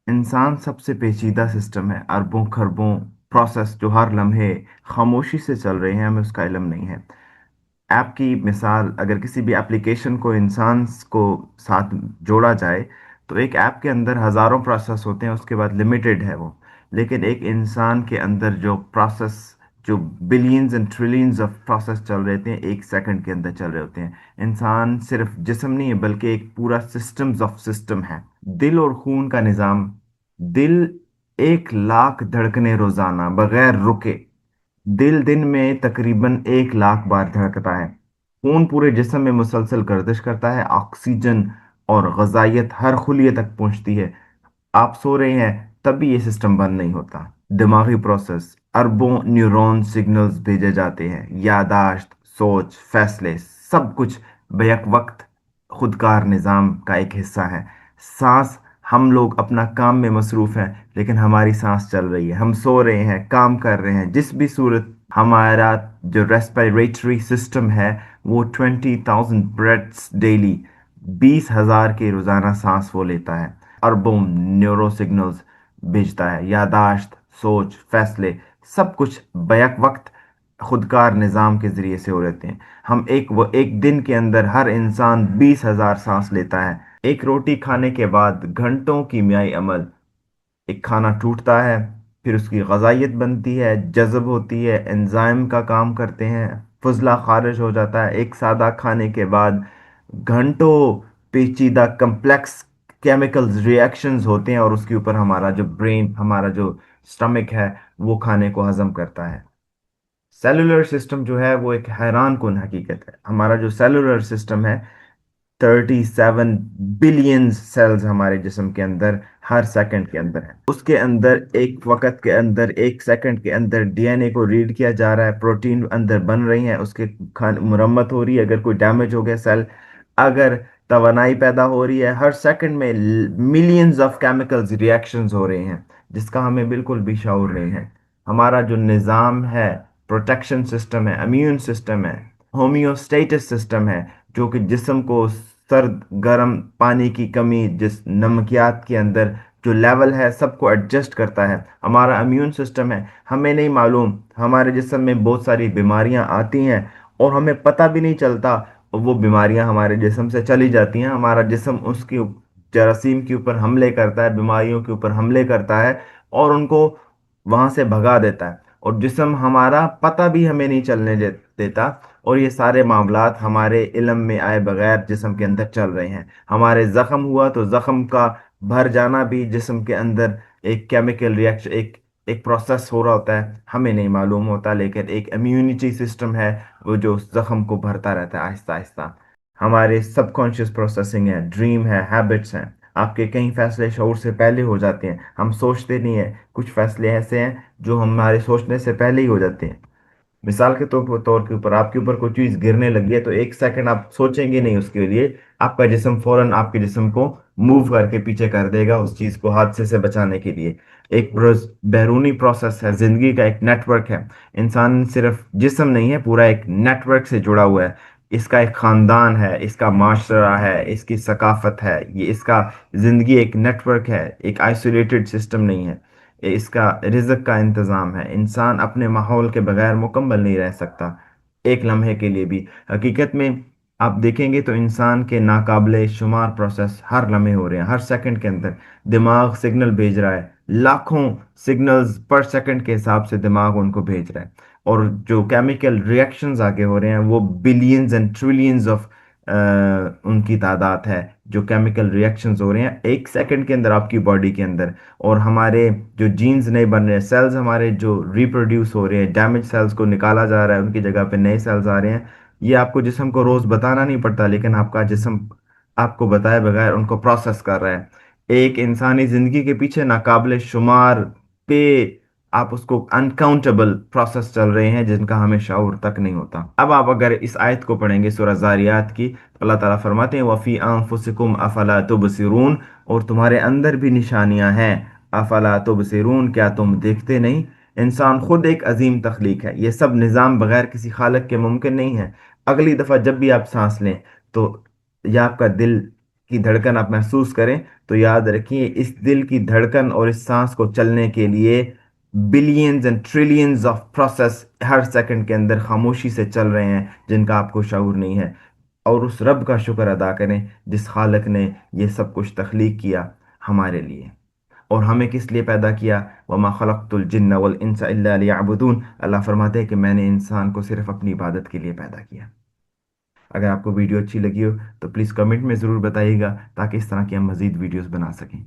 इंसान सबसे पेचीदा सिस्टम है। अरबों खरबों प्रोसेस जो हर लम्हे खामोशी से चल रहे हैं, हमें उसका इल्म नहीं है। ऐप की मिसाल, अगर किसी भी एप्लीकेशन को इंसान को साथ जोड़ा जाए तो एक ऐप के अंदर हजारों प्रोसेस होते हैं, उसके बाद लिमिटेड है वो। लेकिन एक इंसान के अंदर जो प्रोसेस, जो billions and trillions of process चल रहे थे, एक सेकंड के अंदर चल रहे होते हैं। इंसान सिर्फ जिस्म नहीं है, बल्कि एक पूरा सिस्टम्स ऑफ सिस्टम है। दिल और खून का निज़ाम। दिल 1 लाख धड़कने रोजाना बगैर रुके। दिल दिन में तकरीबन 1 लाख बार धड़कता है। खून पूरे जिस्म में मुसलसल गर्दिश करता है। ऑक्सीजन और ग़िज़ाइयत हर खुलिये तक पहुंचती है। आप सो रहे हैं तब भी ये सिस्टम बंद नहीं होता। दिमागी प्रोसेस, अरबों न्यूरॉन सिग्नल्स भेजे जाते हैं। यादाश्त, सोच, फैसले, सब कुछ बैक वक्त खुदकार निज़ाम का एक हिस्सा है। सांस, हम लोग अपना काम में मसरूफ हैं, लेकिन हमारी सांस चल रही है। हम सो रहे हैं, काम कर रहे हैं, जिस भी सूरत हमारा जो रेस्पिरेटरी सिस्टम है वो 20,000 ब्रेथ्स डेली, 20,000 के रोजाना सांस वो लेता है। अरबों न्यूरो सिग्नल्स भेजता है। यादाश्त, सोच, फैसले, सब कुछ बैक वक्त खुदकार निज़ाम के ज़रिए से हो रहते हैं। हम एक दिन के अंदर हर इंसान 20,000 सांस लेता है। एक रोटी खाने के बाद घंटों कीमियाई अमल। एक खाना टूटता है, फिर उसकी ग़ज़ाइयत बनती है, जज़ब होती है, एंजाइम का काम करते हैं, फजला खारिज हो जाता है। एक सादा खाने के बाद घंटों पेचीदा कम्प्लेक्स केमिकल्स रिएक्शंस होते हैं, और उसके ऊपर हमारा जो ब्रेन, हमारा जो स्टमक है, वो खाने को हजम करता है। सेलुलर सिस्टम जो है वो एक हैरान कुन हकीकत है। हमारा जो सेलुलर सिस्टम है, 37 बिलियन सेल्स हमारे जिस्म के अंदर हर सेकंड के अंदर है। उसके अंदर एक वक्त के अंदर, एक सेकंड के अंदर डीएनए को रीड किया जा रहा है, प्रोटीन अंदर बन रही है, उसके खान मुरम्मत हो रही है। अगर कोई डैमेज हो गया सेल, अगर तवानाई पैदा हो रही है, हर सेकंड में मिलियंस ऑफ केमिकल्स रिएक्शंस हो रहे हैं, जिसका हमें बिल्कुल भी शऊर नहीं है। हमारा जो निज़ाम है, प्रोटेक्शन सिस्टम है, इम्यून सिस्टम है, होम्योस्टेटिस सिस्टम है, जो कि जिस्म को सर्द गर्म, पानी की कमी, जिस नमकियात के अंदर जो लेवल है, सबको एडजस्ट करता है। हमारा इम्यून सिस्टम है। हमें नहीं मालूम हमारे जिस्म में बहुत सारी बीमारियां आती हैं और हमें पता भी नहीं चलता, वो बीमारियां हमारे जिस्म से चली जाती हैं। हमारा जिस्म उसकी जरासीम के ऊपर हमले करता है, बीमारियों के ऊपर हमले करता है और उनको वहां से भगा देता है, और जिस्म हमारा पता भी हमें नहीं चलने देता। और ये सारे मामलात हमारे इल्म में आए बगैर जिस्म के अंदर चल रहे हैं। हमारे जख्म हुआ तो जख्म का भर जाना भी जिस्म के अंदर एक केमिकल रिएक्शन, एक एक प्रोसेस हो रहा होता है, हमें नहीं मालूम होता। लेकिन एक इम्यूनिटी सिस्टम है वो जो उस जख्म को भरता रहता है आहिस्ता आहिस्ता। हमारे सबकॉन्शियस प्रोसेसिंग है, ड्रीम है, हैबिट्स हैं। आपके कई फैसले शऊर से पहले हो जाते हैं, हम सोचते नहीं है। कुछ फैसले ऐसे हैं जो हमारे सोचने से पहले ही हो जाते हैं। मिसाल के तौर के ऊपर, आपके ऊपर कोई चीज गिरने लगी है तो एक सेकंड आप सोचेंगे नहीं उसके लिए, आपका जिस्म फौरन आपके जिस्म को मूव करके पीछे कर देगा उस चीज को हादसे से बचाने के लिए। एक बैरूनी प्रोसेस है, जिंदगी का एक नेटवर्क है। इंसान सिर्फ जिस्म नहीं है, पूरा एक नेटवर्क से जुड़ा हुआ है। इसका एक खानदान है, इसका माशरा है, इसकी सकाफत है, ये इसका जिंदगी एक नेटवर्क है, एक आइसोलेटेड सिस्टम नहीं है। इसका रिज़्क का इंतज़ाम है। इंसान अपने माहौल के बगैर मुकम्मल नहीं रह सकता, एक लम्हे के लिए भी। हकीकत में आप देखेंगे तो इंसान के नाकाबिले शुमार प्रोसेस हर लम्हे हो रहे हैं, हर सेकंड के अंदर। दिमाग सिग्नल भेज रहा है, लाखों सिग्नल्स पर सेकंड के हिसाब से दिमाग उनको भेज रहा है। और जो केमिकल रिएक्शंस आगे हो रहे हैं वो बिलियंस एंड ट्रिलियंस ऑफ उनकी तादाद है, जो केमिकल रिएक्शंस हो रहे हैं एक सेकंड के अंदर आपकी बॉडी के अंदर। और हमारे जो जीन्स नहीं बन रहे, सेल्स हमारे जो रिप्रोड्यूस हो रहे हैं, डैमेज सेल्स को निकाला जा रहा है, उनकी जगह पे नए सेल्स आ रहे हैं। ये आपको जिस्म को रोज बताना नहीं पड़ता, लेकिन आपका जिस्म आपको बताए बगैर उनको प्रोसेस कर रहा है। एक इंसानी जिंदगी के पीछे नाकाबिले शुमार पे, आप उसको अनकाउंटेबल प्रोसेस चल रहे हैं जिनका हमें शऊर तक नहीं होता। अब आप अगर इस आयत को पढ़ेंगे सूरह जारियात की, तो अल्लाह ताला फरमाते हैं वफ़ी अनफुसिकुम अफला तुबसिरून, और तुम्हारे अंदर भी निशानियां हैं। अफला तुबसिरून, क्या तुम देखते नहीं? इंसान खुद एक अजीम तख्लीक है। ये सब निज़ाम बगैर किसी खालिक के मुमकिन नहीं है। अगली दफ़ा जब भी आप सांस लें तो या आपका दिल की धड़कन आप महसूस करें, तो याद रखिए इस दिल की धड़कन और इस सांस को चलने के लिए billions and trillions of process her second के अंदर खामोशी से चल रहे हैं, जिनका आपको शऊर नहीं है। और उस रब का शुक्र अदा करें जिस खालिक ने ये सब कुछ तख्लीक किया हमारे लिए। और हमें किस लिए पैदा किया? वमा खलक़तुल जिन्ना वल इंसा इल्ला लियअबुदून। अल्लाह फरमाते हैं कि मैंने इंसान को सिर्फ अपनी इबादत के लिए पैदा किया। अगर आपको वीडियो अच्छी लगी हो तो प्लीज़ कमेंट में ज़रूर बताइएगा, ताकि इस तरह की हम मज़ीद वीडियोस बना सकें।